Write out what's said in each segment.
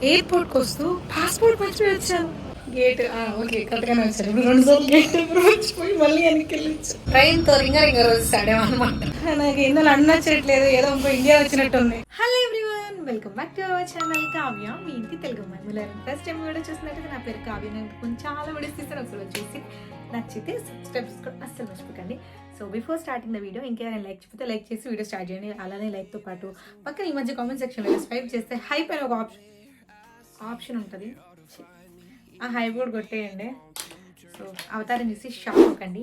ఎయిర్పోర్ట్కి వస్తూ పాస్పోర్ట్ మర్చిపోయి వచ్చాను. గేట్ ఓకే కరెక్ట్గానే వచ్చాను. ఇప్పుడు 2 సార్లు గేట్ మర్చిపోయి మళ్ళీ వెనక్కి వెళ్ళొచ్చు. ట్రైన్తో రింగ రోజు సాడేమో అనమాట. నాకు ఎందులో అన్నచ్చట్లేదు, ఏదో ఇంకో ఇండియా వచ్చినట్టుంది. Hello everyone, welcome back to our channel Kavya, మీ ఇంటి తెలుగు అమ్మాయి. మీరు ఫస్ట్ టైం వీడియో చూసినట్టుగా నా పేరు కావ్య. నేను కొంచెం చాలా వీడియోస్ తీస్తాను, ఒకసారి చూసి నచ్చితే సబ్స్క్రైబ్ చేసుకోండి, అస్సలు మర్చిపోకండి. So before starting the video ఇంకేమైనా లైక్ చెప్పితే లైక్ చేసి వీడియో స్టార్ట్ చేయండి. అలానే లైక్తో పాటు పక్కన ఈ మధ్య కామెంట్ సెక్షన్లో స్వైప్ చేస్తే హైప్ అనే ఒక ఆప్షన్ ఉంటుంది, ఆ హైప్ కూడా కొట్టేయండి. సో అవతారం చూసి షాక్ అవ్వకండి,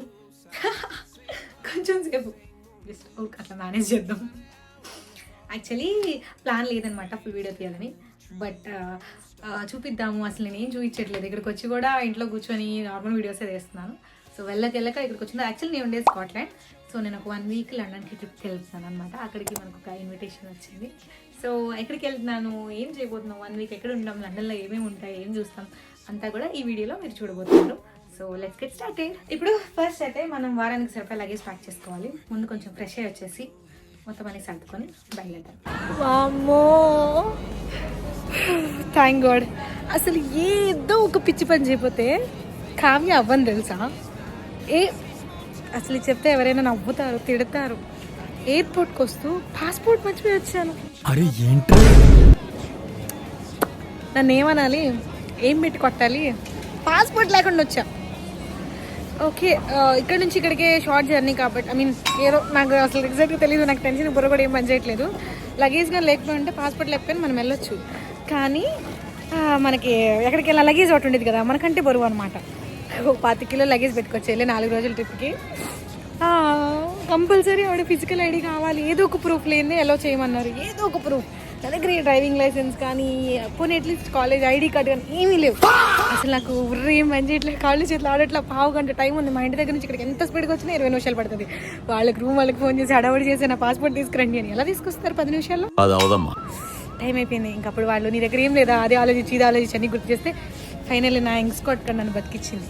కొంచెం సేపు జస్ట్ ఓకే అట్లా మేనేజ్ చేద్దాం. యాక్చువల్లీ ప్లాన్ లేదనమాట ఫుల్ వీడియో తీయాలని, బట్ చూపిద్దాము. అసలు నేను ఏం చూపించట్లేదు, ఇక్కడికి వచ్చి కూడా ఇంట్లో కూర్చొని నార్మల్ వీడియోసే తీస్తున్నాను. సో వెళ్ళక ఇక్కడికి వచ్చింది. యాక్చువల్లీ నేను ఉండేది స్కాట్లాండ్. సో నేను ఒక 1 వీక్ లండన్కి ట్రిప్కి వెళ్తున్నాను అనమాట. అక్కడికి మనకు ఒక ఇన్విటేషన్ వచ్చింది. సో ఎక్కడికి వెళ్తున్నాను, ఏం చేయబోతున్నాం, 1 వీక్ ఎక్కడ ఉంటాం, లండన్లో ఏమేమి ఉంటాయి, ఏం చూస్తాం అంతా కూడా ఈ వీడియోలో మీరు చూడబోతున్నారు. So let's get started. ఇప్పుడు ఫస్ట్ అయితే మనం వారానికి సరిపడా లగేజ్ ప్యాక్ చేసుకోవాలి. ముందు కొంచెం ఫ్రెష్ అయ్యి వచ్చేసి మొత్తం అన్ని సర్దుకొని బయలుదేరాం. వామ్మో, థ్యాంక్ గాడ్. అసలు ఏదో ఒక పిచ్చి పని చేయకపోతే కావ్య అవ్వని తెలుసా. అసలు చెప్తే ఎవరైనా నవ్వుతారు, తిడతారు. ఎయిర్పోర్ట్కి వస్తూ పాస్పోర్ట్ మర్చిపోయి వచ్చాను. అరే ఏంటి, నన్ను ఏమనాలి, ఏం పెట్టి కొట్టాలి, పాస్పోర్ట్ లేకుండా వచ్చా. ఓకే, ఇక్కడ నుంచి ఇక్కడికే షార్ట్ జర్నీ కాబట్టి ఐ మీన్ ఏదో నాకు అసలు ఎగ్జాక్ట్గా తెలియదు, నాకు టెన్షన్ బుర్ర కూడా ఏం పని చేయట్లేదు. లగేజ్గా లేకపోయి ఉంటే పాస్పోర్ట్ లేకపోయినా మనం వెళ్ళొచ్చు, కానీ మనకి ఎక్కడికి వెళ్ళిన లగేజ్ ఒకటి ఉండేది కదా, మనకంటే బరువు అనమాట. 25 కిలో లగేజ్ పెట్టుకొచ్చి వెళ్ళి 4 రోజుల ట్రిప్కి. కంపల్సరీ ఆవిడ ఫిజికల్ ఐడి కావాలి, ఏదో ఒక ప్రూఫ్ లేని ఎలా చేయమన్నారు. ఏదో ఒక ప్రూఫ్ నా దగ్గర, డ్రైవింగ్ లైసెన్స్ కానీ పోనీ అట్లీస్ట్ కాలేజ్ ఐడి కార్డు కానీ ఏమీ లేవు. అసలు నాకు ఏం మంచి ఇట్లా కాళ్ళు చేతులు ఆడట్లా. పావు గంట టైం ఉంది మా ఇంటి దగ్గర నుంచి ఇక్కడికి. ఎంత స్పీడ్గా వచ్చినా 20 నిమిషాలు పడుతుంది. వాళ్ళకి వాళ్ళకి ఫోన్ చేసి హడావడి చేసి నా పాస్పోర్ట్ తీసుకురండి అని ఎలా తీసుకొస్తారు 10 నిమిషాల్లో? టైం అయిపోయింది. ఇంకప్పుడు వాళ్ళు నీ దగ్గర ఏం లేదా, అదే ఆలోచించి ఇది ఆలోచించి అన్ని గుర్తు చేస్తే ఫైనల్లీ నా ఎక్స్కాట్ కార్డ్ నన్ను బతికిచ్చింది.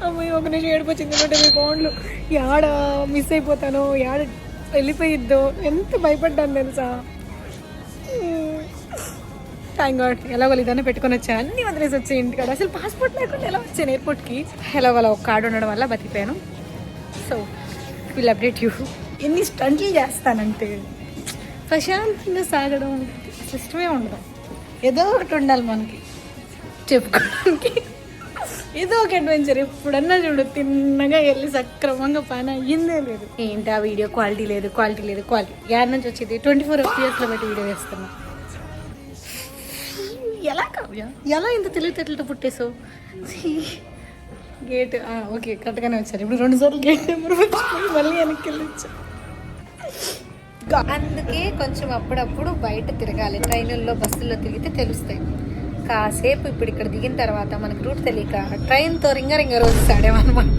అమ్మాయి ఒక నిమిషం ఏడిపోయింది. 120 పౌండ్లు యాడ మిస్ అయిపోతాను, యాడ వెళ్ళిపోయిద్దో, ఎంత భయపడ్డాను తెలుసా. థ్యాంక్ గాడ్ ఎలాగో ఇదన్నా పెట్టుకొని వచ్చాను. అన్ని వదిలేసి వచ్చే ఇంటికాడ. అసలు పాస్పోర్ట్ లేకుండా ఎలా వచ్చాను ఎయిర్పోర్ట్కి. ఎలాగోలా ఒక కార్డు ఉండడం వల్ల బతికిపోయాను. So will update you. ఎన్ని స్టంట్లు చేస్తానంటే ప్రశాంతంగా సాగడం ఇష్టమే ఉండదు. ఏదో ఒకటి ఉండాలి మనకి చెప్పుకోవడానికి, ఏదో ఒక అడ్వెంచర్. ఎప్పుడన్నా చూడు తిన్నగా వెళ్ళి సక్రమంగా పని అయ్యిందే లేదు. ఏంటి ఆ వీడియో క్వాలిటీ లేదు, యాడ్ నుంచి వచ్చేది 24 FPS బట్టి వీడియో వేస్తున్నా. ఎలా కావ్య, ఎలా ఇంత తెలివితేటలతో పుట్టేసావు. గేట్ ఓకే కరెక్ట్గానే వచ్చారు. ఇప్పుడు 2 సార్లు గేట్ మర్చిపోయి మళ్ళీ వెనక్కి వెళ్ళొచ్చు. అందుకే కొంచెం అప్పుడప్పుడు బయట తిరగాలి. ట్రైన్లలో బస్సుల్లో తిరిగితే తెలుస్తాయి. కాసేపు ఇప్పుడు ఇక్కడ దిగిన తర్వాత మనకు రూట్ తెలియక ట్రైన్తో రింగ రోజు సాడేమన్నమాట.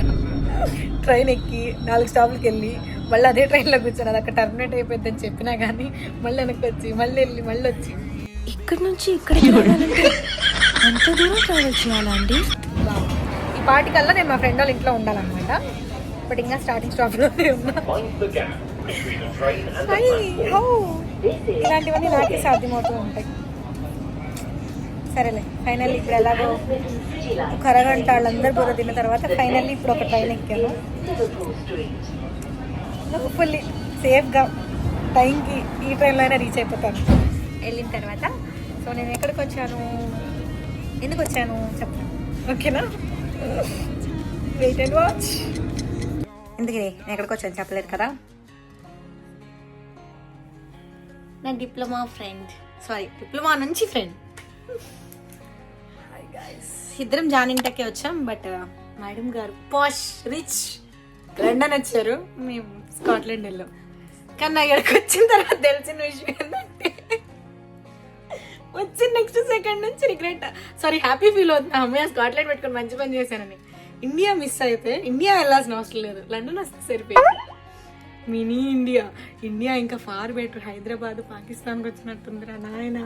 ట్రైన్ ఎక్కి 4 స్టాప్లకి వెళ్ళి మళ్ళీ అదే ట్రైన్లో కూర్చొని అది అక్కడ టర్మినేట్ అయిపోద్దని చెప్పినా కానీ మళ్ళీ వెనక్కి వచ్చి మళ్ళీ వెళ్ళి మళ్ళీ వచ్చి ఇక్కడ నుంచి ఇక్కడికి ఎంత దూరం ట్రావెల్ చేయాలండి. ఈ పాటికల్లా నేను మా ఫ్రెండ్ వాళ్ళ ఇంట్లో ఉండాలన్నమాట. బట్ ఇంకా స్టార్టింగ్ స్టాప్లోనే ఉన్నా. ఇలాంటివన్నీ నాకే సాధ్యమవుతూ ఉంటాయి. సరేలే, ఫైనల్లీ ఇప్పుడు ఎలాగో ఒక అరగంట వాళ్ళందరూ బుర్ర తిన్న తర్వాత ఫైనల్లీ ఇప్పుడు ఒక ట్రైన్ ఎక్కాను. ఫుల్లీ సేఫ్గా టైంకి ఈ ట్రైన్లో అయినా రీచ్ అయిపోతాను. వెళ్ళిన తర్వాత సో నేను ఎక్కడికి వచ్చాను, ఎందుకు వచ్చాను చెప్తాను, ఓకేనా? Wait and watch. ఎందుకు నేను ఎక్కడికి వచ్చాను చెప్పలేదు కదా. నా డిప్లొమా నుంచి ఫ్రెండ్. ఇద్దరం జానింటకే వచ్చాం. బట్ మేడం గారు పాష్ రిచ్ లండన్ వచ్చారు, మేము స్కాట్లాండ్ వెళ్ళాం. కానీ నా ఇక్కడికి వచ్చిన తర్వాత తెలిసిన విషయం ఏంటంటే వచ్చిన నెక్స్ట్ సెకండ్ నుంచి రిగ్రెట్ హ్యాపీ ఫీల్ అవుతుంది. అమ్మాయి స్కాట్లాండ్ పెట్టుకొని మంచి పని చేశానని. ఇండియా మిస్ అయితే ఇండియా వెళ్ళాల్సిన అవసరం లేదు, లండన్ వస్తే సరిపోయింది. మినీ ఇండియా ఇంకా ఫార్ బెటర్. హైదరాబాద్ పాకిస్తాన్కి వచ్చినట్టుందిరా నాయన.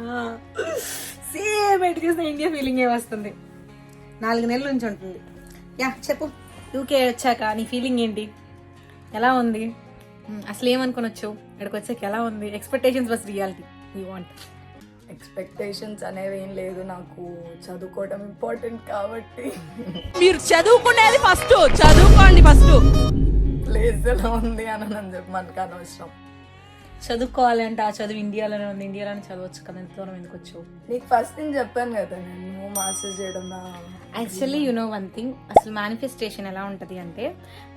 సేమ్ ఎటు చూసిన ఇండియా ఫీలింగే వస్తుంది. 4 నెలల నుంచి ఉంటుంది. యా చెప్పు, యూకే వచ్చాక నీ ఫీలింగ్ ఏంటి, ఎలా ఉంది? అసలు ఏమనుకుని వచ్చావు ఇక్కడికి వచ్చాక ఎలా ఉంది? Expectations versus reality we want. Expectations అనేవి ఏం లేదు, నాకు చదువుకోవడం ఇంపార్టెంట్ కాబట్టి. మీరు చదువుకునేది ఫస్ట్, చదువుకోండి ఫస్ట్. ప్లేస్ ఎలా ఉంది అని చెప్పి మనకు అనవసరం. చదువుకోవాలి అంటే ఆ చదువు ఇండియాలోనే ఉంది, ఇండియాలోనే చదవచ్చు కదా, ఎంత దూరం ఎందుకు వచ్చావు? నీకు ఫస్ట్ నేను చెప్పాను కదా నేను మాస్టర్స్ చేయడం. Actually you know one thing, అసలు మేనిఫెస్టేషన్ ఎలా ఉంటుంది అంటే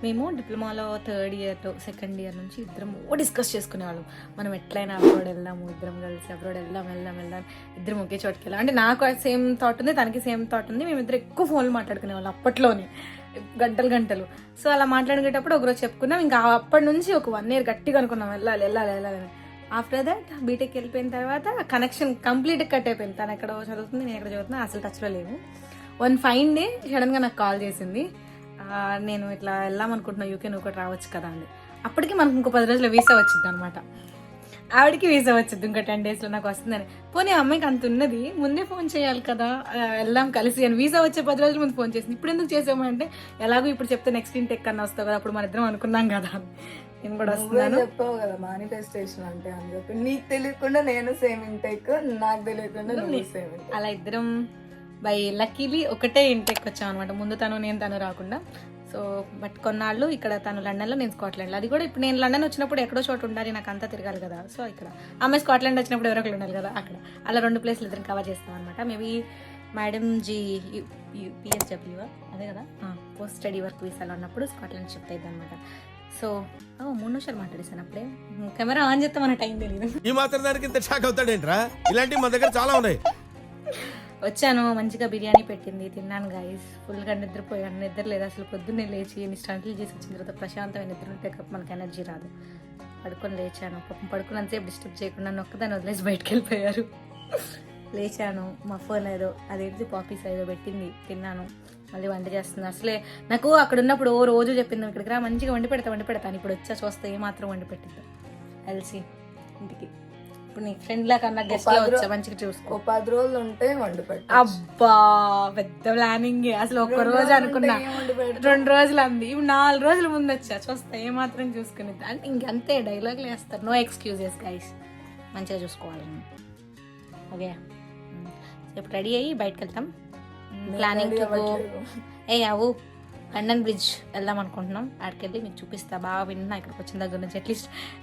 మేము డిప్లొమాలో 3rd year 2nd year నుంచి ఇద్దరం డిస్కస్ చేసుకునేవాళ్ళం. మనం ఎట్లయినా అబ్రాడ్ వెళ్దాము, ఇద్దరం కలిసి అబ్రాడ్ వెళ్దాం ఇద్దరం ఒకే చోటుకి వెళ్ళాం. అంటే నాకు సేమ్ థాట్ ఉంది, తనకి సేమ్ థాట్ ఉంది. మేమిద్దరు ఎక్కువ ఫోన్లు మాట్లాడుకునేవాళ్ళం అప్పట్లోనే, గంటలు. సో అలా మాట్లాడుకునేటప్పుడు ఒకరోజు చెప్పుకున్నాం. ఇంకా అప్పటి నుంచి ఒక 1 year గట్టిగా అనుకున్నాం వెళ్ళాలి. ఆఫ్టర్ దట్ బీటెక్ వెళ్ళిపోయిన తర్వాత కనెక్షన్ కంప్లీట్గా కట్ అయిపోయింది. తను ఎక్కడ చదువుతుంది, నేను ఎక్కడ చదువుతున్నా, అసలు టచ్లో లేవు. వన్ ఫైన్ డే సడన్గా నాకు కాల్ చేసింది, నేను ఇట్లా వెళ్దాం అనుకుంటున్నా యూకే, నువ్వు కూడా రావచ్చు కదా అండి. అప్పటికి మనకు ఇంకో 10 రోజుల్లో వీసా వచ్చింది అనమాట. ఆవిడకి వీసా వచ్చింది ఇంకో 10 daysలో నాకు వస్తుందని. పోనీ అమ్మాయికి అంత ఉన్నది, ముందే ఫోన్ చేయాలి కదా, వెళ్దాం కలిసి అని. వీసా వచ్చే 10 రోజుల ముందు ఫోన్ చేసింది. ఇప్పుడు ఎందుకు చేసామంటే ఎలాగో ఇప్పుడు చెప్తే నెక్స్ట్ ఇంటెక్ కన్నా వస్తావు కదా, అప్పుడు మన ఇద్దరం అనుకున్నాం కదా, నేను కూడా వస్తున్నాను. చెప్పావు కదా మేనిఫెస్టేషన్ అంటే అని చెప్పి. నీకు తెలియకుండా నేను సేమ్ ఇంటెక్, నాకు తెలియకుండా నువ్వు సేమ్ ఇంటెక్. అలా ఇద్దరం బై లక్కీలీ ఒకటే ఇంటెక్ వచ్చాం అనమాట. ముందు తను రాకుండా. సో బట్ కొన్నాళ్ళు ఇక్కడ తను లండన్లో, నేను స్కాట్లాండ్లో. అది కూడా ఇప్పుడు నేను లండన్ వచ్చినప్పుడు ఎక్కడో చోటు ఉండాలి, నాకు అంతా తిరగాలి కదా. సో ఇక్కడ ఆమె స్కాట్లాండ్ వచ్చినప్పుడు ఎవరొకరు ఉండాలి కదా, అక్కడ అలా 2 places ఇద్దరం కవర్ చేస్తాం అనమాట. మేబీ మేడం జీ PSW అదే కదా, పోస్ట్ స్టడీ వర్క్ వీసాలో ఉన్నప్పుడు స్కాట్లాండ్ షిఫ్ట్ అయింది అనమాట. సో 3 నిమిషాలు మాట్లాడేసాను అప్పుడే. కెమెరా ఆన్ చేస్తే మన టైం తెలియదు. ఈ మాత్రం దానికి ఇంత షాక్ అవుతాడేంట్రా? ఇలాంటివి మన దగ్గర చాలా ఉన్నాయి. వచ్చాను, మంచిగా బిర్యానీ పెట్టింది, తిన్నాను గైస్. ఫుల్గా నిద్రపోయాను. నిద్ర లేదు అసలు. పొద్దున్నే లేచి ఎన్ని స్టంట్లు చేసి వచ్చిన తర్వాత ప్రశాంతమైన నిద్ర ఉంటే మనకు ఎనర్జీ రాదు. పడుకొని లేచాను. పాపం పడుకున్నంతసేపు డిస్టర్బ్ చేయకుండా ఒక్కదాన్ని వదిలేసి బయటకు వెళ్ళిపోయారు. లేచాను, మా ఫోన్ ఏదో అదేంటి పాపీస్ ఏదో పెట్టింది, తిన్నాను. మళ్ళీ వంట చేస్తుంది. అసలే నాకు అక్కడ ఉన్నప్పుడు రోజు చెప్పింది ఇక్కడికి రా, మంచిగా వండి పెడతాను. ఇప్పుడు వచ్చా చూస్తే ఏమాత్రం వండి పెట్టిద్దాం కలిసి ఇంటికి. ఇప్పుడు నీ ఫ్రెండ్ లా కన్నా గెస్ట్ లా వచ్చా, మంచిగా చూసుకో. 10 రోజులు ఉంటే వండి పెట్టు. అబ్బా పెద్ద ప్లానింగ్. అసలు 1 రోజు అనుకున్నా, 2 రోజులు అంది. ఇప్పుడు 4 రోజుల ముందు వచ్చా చూస్తా ఏమాత్రం చూసుకుని. అంటే ఇంకంతే డైలాగ్లు వేస్తారు. నో ఎక్స్క్యూజెస్ గైస్, మంచిగా చూసుకోవాలి. ఓకే ఇప్పుడు రెడీ అయ్యి బయటకు వెళ్తాం. ప్లానింగ్ అవు లండన్ బ్రిడ్జ్ వెళ్దాం అనుకుంటున్నాం. ఆడికి వెళ్ళి మీకు చూపిస్తా. బాగా విన్నా ఇక్కడికి వచ్చిన దగ్గర నుంచి.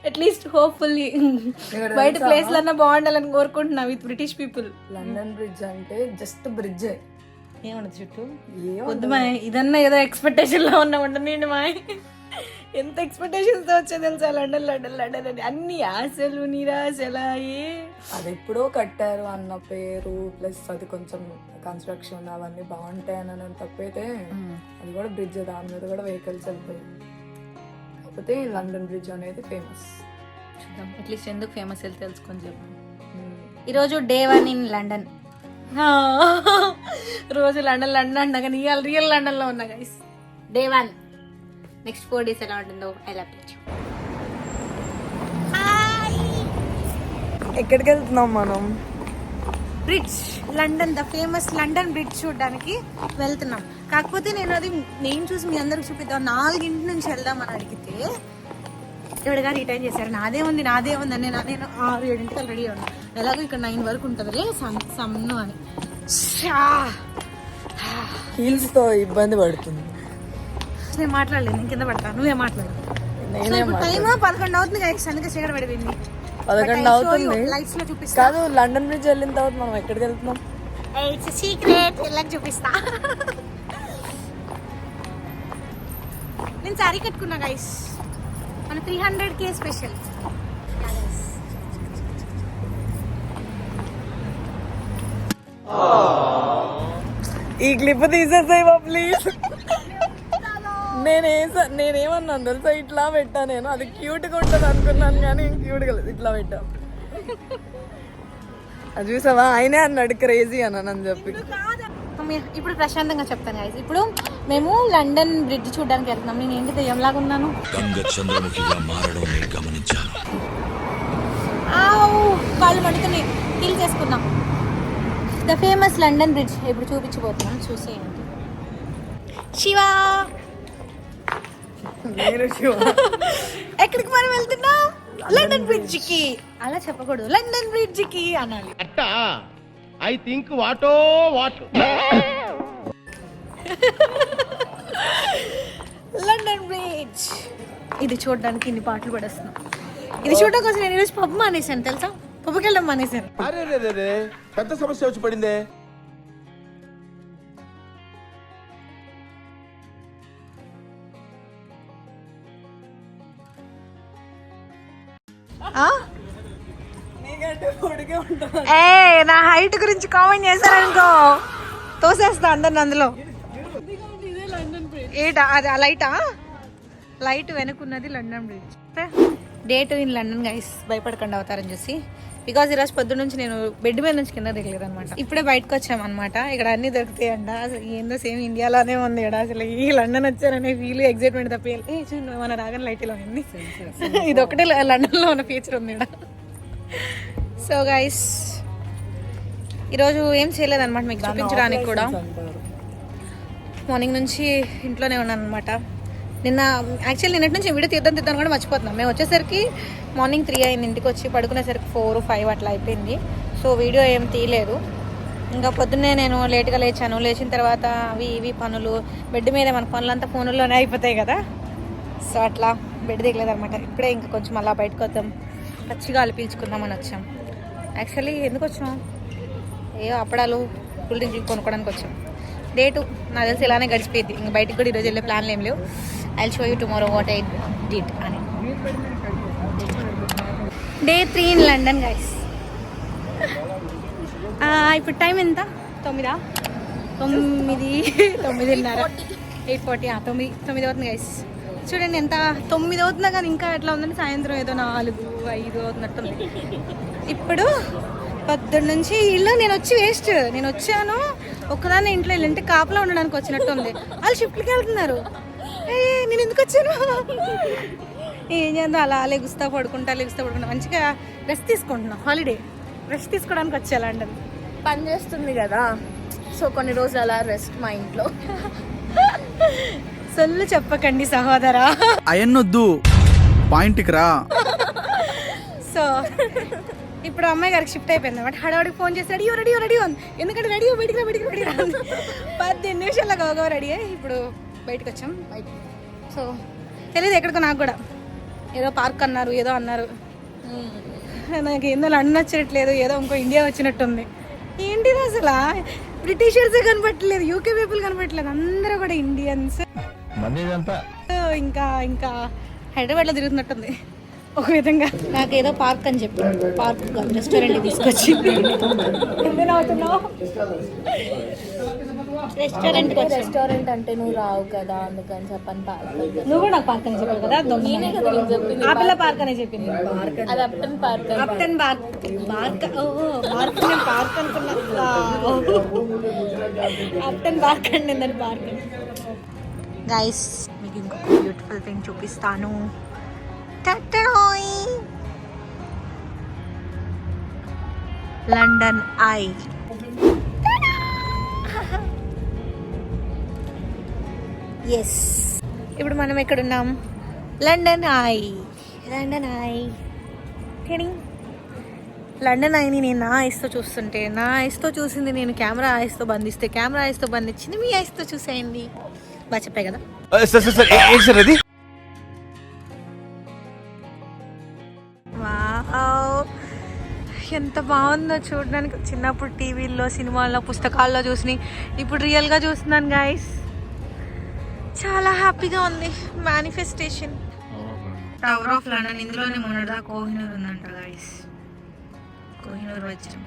అట్లీస్ట్ హోప్ఫుల్లీ బయట ప్లేస్లు అన్నా బాగుండాలని కోరుకుంటున్నా with British people. London bridge అంటే జస్ట్ బ్రిడ్జ్, ఏమన్నది చుట్టూ వద్దు మాయ్. ఇదన్నా ఏదో ఎక్స్పెక్టేషన్ లో ఉన్నామంట. నేను మాయ్ ఎంత ఎక్స్పెక్టేషన్స్ తో వచ్చా తెలుసా లండన్ అని. అన్ని ఆశలు నిరాశలాయే. అది ఎప్పుడో కట్టారు అన్న పేరు ప్లస్ అది కొంచెం కన్స్ట్రక్షన్ అవన్నీ బాగుంటాయని తప్పైతే అది కూడా బ్రిడ్జ్, దాని మీద కూడా వెహికల్స్ వెళ్తాయి. కాకపోతే లండన్ బ్రిడ్జ్ అనేది ఫేమస్. చూద్దాం అట్లీస్ట్ ఎందుకు ఫేమస్ వెళ్ళి తెలుసుకొని చెప్పు. ఈరోజు డే 1 ఇన్ లండన్. రోజు లండన్ అంటాగా రియల్ లండన్లో ఉన్నా గైస్. డే 1. నెక్స్ట్ 4 days ఎలా ఉంటుందో ఐ లవ్ ఇట్. ఎక్కడికి వెళ్తున్నాం మనం? Bridge, London, the famous London bridge చూడడానికి వెళ్తున్నాం. కాకపోతే నేను చూసి మీ అందరికి చూపిద్దాం. 4 గంటల నుంచి వెళ్దామని అడిగితే ఇవిడగా రిటైన్ చేశారు. నాదే ఉంది అని నేను 6-7 రెడీ ఉన్నాను. ఎలాగో ఇక్కడ 9 వరకు ఉంటుంది సమ్ను అని. హీల్స్ తో ఇబ్బంది పడుతుంది. నేను మాట్లాడలేదు, నేను కింద పడతాను, నువ్వే మాట్లాడు. టైమ్ 11 అవుతుంది కదా, అందుకే చీకటి పడిపోయింది. 11 అవుతుంది. లైట్స్ లో చూపిస్తా. కాదు, లండన్ బ్రిడ్జ్ వెళ్ళిన తర్వాత మనం ఎక్కడికి వెళ్తున్నాం? ఇట్స్ సీక్రెట్, వెళ్ళకి చూపిస్తా. నేను సారీ కట్టుకున్నా గైస్, మన 300K స్పెషల్. ఈ క్లిప్ తీసేసాయి ప్లీజ్. నేనేమన్నాను తెలుసా, ఇట్లా పెట్టా. నేను అది క్యూట్గా ఉంటుంది అనుకున్నాను కానీ క్యూట్గా లేదు, ఇట్లా పెట్టా. అది చూసావా, ఆయనే అన్నాడు క్రేజీ అని చెప్పి. ఇప్పుడు ప్రశాంతంగా చెప్తాను గైస్. ఇప్పుడు మేము లండన్ బ్రిడ్జ్ చూడడానికి వెళ్తున్నాం. నేను ఏంటి దెయ్యంలాగా ఉన్నాను. కాళ్ళు మడుతున్నాయి, ఫీల్ చేసుకున్నాం. ద ఫేమస్ లండన్ బ్రిడ్జ్ ఇప్పుడు చూపించబోతున్నాం, చూసేయండి. శివా నేను శివ. ఎక్కడికి మనం వెళ్తున్నాం? లండన్ బ్రిడ్జ్ కి. అలా చెప్పకూడదు, లండన్ బ్రిడ్జ్ కి అనాలి. I think what a what. London bridge. ఇది చూడడానికి ఇన్ని పాటలు పడేస్తున్నాం. ఇది చూడడం కోసం నేను ఈరోజు పబ్ మానేశాను తెలుసా. పబ్కి వెళ్ళడం మానేశాను. అరే రే రే రే, పెద్ద సమస్య వచ్చి పడిందే. నా హైట్ గురించి కామెంట్ చేశారనుకో తోసేస్తా అందరిని అందులో. ఏటా అది ఆ లైటా? లైట్ వెనుకున్నది London bridge. Day 2 in London guys. భయపడకుండా అవుతారని చూసి, బికాజ్ ఈరోజు పొద్దున్న నుంచి నేను బెడ్ మీద నుంచి కింద దిగలేదు అనమాట. ఇప్పుడే బయటకు వచ్చామన్నమాట. ఇక్కడ అన్ని దొరుకుతాయంట. అసలు ఏందో సేమ్ ఇండియాలోనే ఉంది ఇక్కడ. అసలు ఈ లండన్ వచ్చారనే ఫీల్ ఎగ్జైట్మెంట్ తప్ప మన రాగన్ లైట్లో ఉంది. ఇది ఒకటే లండన్లో ఉన్న ఫీచర్ ఉంది ఇక్కడ. సో గైస్ ఈరోజు ఏం చేయలేదన్నమాట మీకు చూపించడానికి కూడా. మార్నింగ్ నుంచి ఇంట్లోనే ఉన్నాను అనమాట. యాక్చువల్లీ నిన్నటి నుంచి వీడియో తీద్దాం కూడా మర్చిపోతున్నాం. మేము వచ్చేసరికి మార్నింగ్ 3 అయింది. ఇంటికి వచ్చి పడుకునేసరికి 4, 5 అట్లా అయిపోయింది. సో వీడియో ఏం తీయలేదు. ఇంకా పొద్దున్నే నేను లేట్గా లేచాను. లేచిన తర్వాత అవి ఇవి పనులు, బెడ్ మీద మన పనులంతా ఫోన్లోనే అయిపోతాయి కదా. సో అట్లా బెడ్ దిగలేదు అనమాట. ఇప్పుడే ఇంకా కొంచెం అలా బయటకు వద్దాం, పచ్చిగాలి పీల్చుకుందామని వచ్చాం. యాక్చువల్లీ ఎందుకు వచ్చాం? ఏవో అప్పడాలు, కూల్ డ్రింక్ కొనుక్కోవడానికి వచ్చాం. డే 2 నాకు తెలిసి ఇలానే గడిచిపోయింది. ఇంక బయటికి కూడా ఈరోజు వెళ్ళే ప్లాన్లు ఏం లేవు. I will show you tomorrow what I did అని. Day 3 in London guys. ఇప్పుడు టైం ఎంత? 9:30. 8:40. 9 అవుతుంది గైస్. చూడండి ఎంత 9 అవుతుందా కానీ ఇంకా ఎట్లా ఉందంటే సాయంత్రం ఏదో 4, 5 అవుతున్నట్టుంది. ఇప్పుడు పొద్దున్న నుంచి ఇల్లు నేను వచ్చి వేస్ట్. నేను వచ్చాను ఒక్కదాన్ని ఇంట్లో వెళ్ళంటే కాపలా ఉండడానికి వచ్చినట్టు ఉంది. వాళ్ళు షిఫ్ట్కి వెళ్తున్నారు. నేను ఎందుకు వచ్చాను? ఏం చేద్దాం, అలా లెగుస్తా పడుకుంటా మంచిగా రెస్ట్ తీసుకుంటున్నా. హాలిడే రెస్ట్ తీసుకోవడానికి వచ్చా లండన్. పని చేస్తుంది కదా, సో కొన్ని రోజులు అలా రెస్ట్ మా ఇంట్లో. సొల్లు చెప్పకండి సహోదరా. అయన్నొద్దు, పాయింట్కి రా. సో ఇప్పుడు అమ్మాయి గారికి షిఫ్ట్ అయిపోయింది అనమాట. హడావుడికి ఫోన్ చేసి రెడీ అని. ఎందుకంటే బయటికి రా 18 నిమిషాల్లో గోగా రెడీ అయ్యి ఇప్పుడు బయటకు వచ్చాం. సో తెలియదు ఎక్కడికో, నాకు కూడా ఏదో పార్క్ అన్నారు, ఏదో అన్నారు. నాకు ఏందో లండన్ వచ్చేట్లేదు, ఏదో ఇంకో ఇండియా వచ్చినట్టుంది. ఏంటిది అసలు? బ్రిటిషర్సే కనపట్టలేదు, యూకే పీపుల్ కనపట్టలేదు, అందరూ కూడా ఇండియన్స్. ఇంకా హైదరాబాద్లో తిరుగుతున్నట్టుంది ఒక విధంగా. నాకేదో పార్క్ అని చెప్పి పార్క్ రెస్టారెంట్ తీసుకొచ్చి ఎందుకు అవుతున్నావు? రెస్టారెంట్ అంటే నువ్వు రావు కదా, అందుకని చెప్పని పార్క్. నువ్వు కూడా నాకు పార్క్ అని చెప్పావు కదా. ఆ పిల్ల పార్క్ అనే చెప్పింది. అది అప్టన్ పార్క్. Upton park. నేను పార్క్ అనుకున్నా. అప్టన్ పార్క్ అండి దాని పార్క్. గైస్ మీకు ఇంకొక బ్యూటిఫుల్ థింగ్ చూపిస్తాను. London I. ఎస్, ఇప్పుడు మనం ఎక్కడున్నాం? London I. లండన్ ఐని నేను నా ఐస్తో చూస్తుంటే, నా ఐస్తో చూసింది నేను కెమెరా ఐస్తో బంధిస్తే, కెమెరా ఐస్తో బంధించింది మీ ఐస్తో చూసేయండి. బాగా చెప్పాయి కదా. ఎంత బాగుందో చూడడానికి. చిన్నప్పుడు టీవీల్లో, సినిమాల్లో, పుస్తకాల్లో చూసి ఇప్పుడు రియల్గా చూస్తున్నాను గైస్. చాలా హ్యాపీగా ఉంది. మేనిఫెస్టేషన్. టవర్ ఆఫ్ లండన్, ఇందులోనే మొన్నటిదా కోహినూర్ ఉందంట గైస్. కోహినూర్ వజ్రం.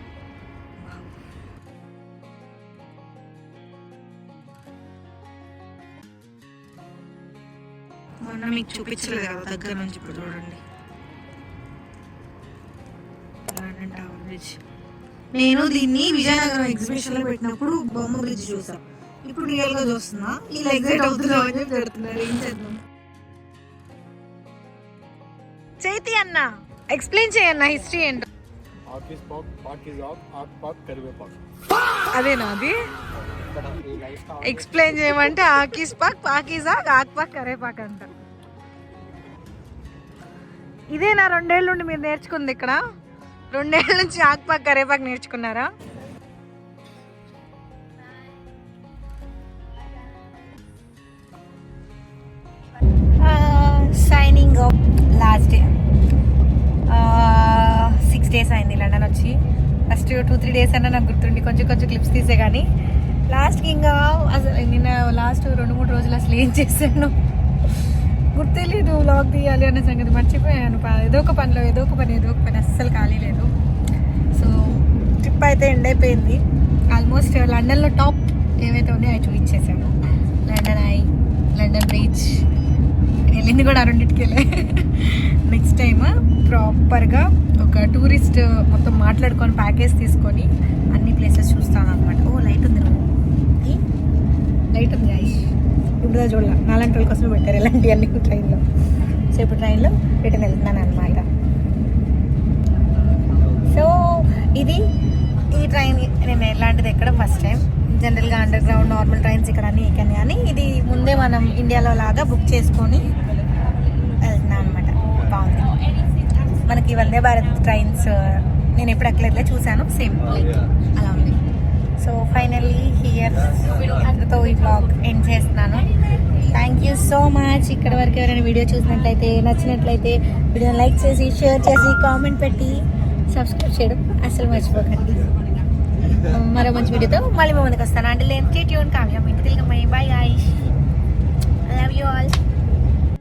మొన్న మీకు చూపించలేదు కదా దగ్గర నుంచి, ఇప్పుడు చూడండి లండన్ టవర్ బ్రిడ్జ్. నేను దీన్ని విజయనగరం ఎగ్జిబిషన్ లో పెట్టినప్పుడు బొమ్మ బ్రిడ్జ్ చూసా, ఇప్పుడు రియల్ గా చూస్తున్నా. ఇలా ఎగ్జైట్ అవుతున్నావు అని చెప్పి పెడుతున్నారు. ఏం చేద్దాం? చైతి అన్న ఎక్స్ప్లెయిన్ చేయన్న హిస్టరీ ఏంటో. అదేనా అది? ఎక్స్ప్లెయిన్ చేయమంటే ఆకీస్ పాక్, పాకీజా, ఆక్ పాక్, కరేపాక్ అంటారు. ఇదే నా 2 ఏళ్ళ నుండి మీరు నేర్చుకుంది ఇక్కడ? 2 ఏళ్ళ నుంచి ఆకుపాకు కరేపాకు నేర్చుకున్నారా? Signing off last day. 6 days అయింది లండన్ వచ్చి. ఫస్ట్ 2-3 days అన్నా నాకు గుర్తుండి కొంచెం కొంచెం క్లిప్స్ తీసే కానీ లాస్ట్కి ఇంకా అసలు నిన్న లాస్ట్ 2-3 రోజులు అసలు ఏం చేశాను గుర్తులేదు. వ్లాగ్ తీయాలి అనే సంగతి మర్చిపోయాను. ఏదో ఒక పని అస్సలు ఖాళీ లేదు. సో ట్రిప్ అయితే ఎండ్ అయిపోయింది. ఆల్మోస్ట్ లండన్లో టాప్ ఏవైతే ఉన్నాయో అవి చూపించేసాను. లండన్ బ్రిడ్జ్ వెళ్ళింది కూడా 2టికి వెళ్ళే. నెక్స్ట్ టైం ప్రాపర్గా ఒక టూరిస్ట్ మొత్తం మాట్లాడుకొని ప్యాకేజ్ తీసుకొని అన్ని ప్లేసెస్ చూస్తాను అనమాట. ఓ లైట్ ఉంది, లైట్ ఉంది ఐష్. ఇప్పుడు చూడాల నాలాంటి వాళ్ళ కోసమే పెట్టారు ఇలాంటివన్నీ ట్రైన్లో. సో ఇప్పుడు ట్రైన్లో రిటర్న్ వెళ్తున్నాను అనమాట. సో ఇది ఈ ట్రైన్ నేను ఎలాంటిది ఎక్కడం ఫస్ట్ టైం. జనరల్గా అండర్ గ్రౌండ్ నార్మల్ ట్రైన్స్ ఇక్కడ అన్నీ ఎక్కని, కానీ ఇది ముందే మనం ఇండియాలో లాగా బుక్ చేసుకొని వెళ్తున్నాను అనమాట. బాగుంది. మనకి వందే భారత్ ట్రైన్స్ నేను ఎప్పుడు ఎక్కలేదు, చూశాను సేమ్ అలా ఉంది. సో ఫైనల్లీ హియర్ అంతతో ఈ బ్లాగ్ ఎండ్ చేస్తున్నాను. Thank you so much. ఇక్కడ వరకు ఎవరైనా వీడియో చూసినట్లయితే నచ్చినట్లయితే వీడియోని లైక్ చేసి షేర్ చేసి కామెంట్ పెట్టి సబ్స్క్రైబ్ చేయడం అసలు మర్చిపోకండి. మరో మంచి వీడియోతో మళ్ళీ ముందుకు వస్తాను. అంటే ట్యూన్ కావ్యం ఇంటికి by Aish. I love you all.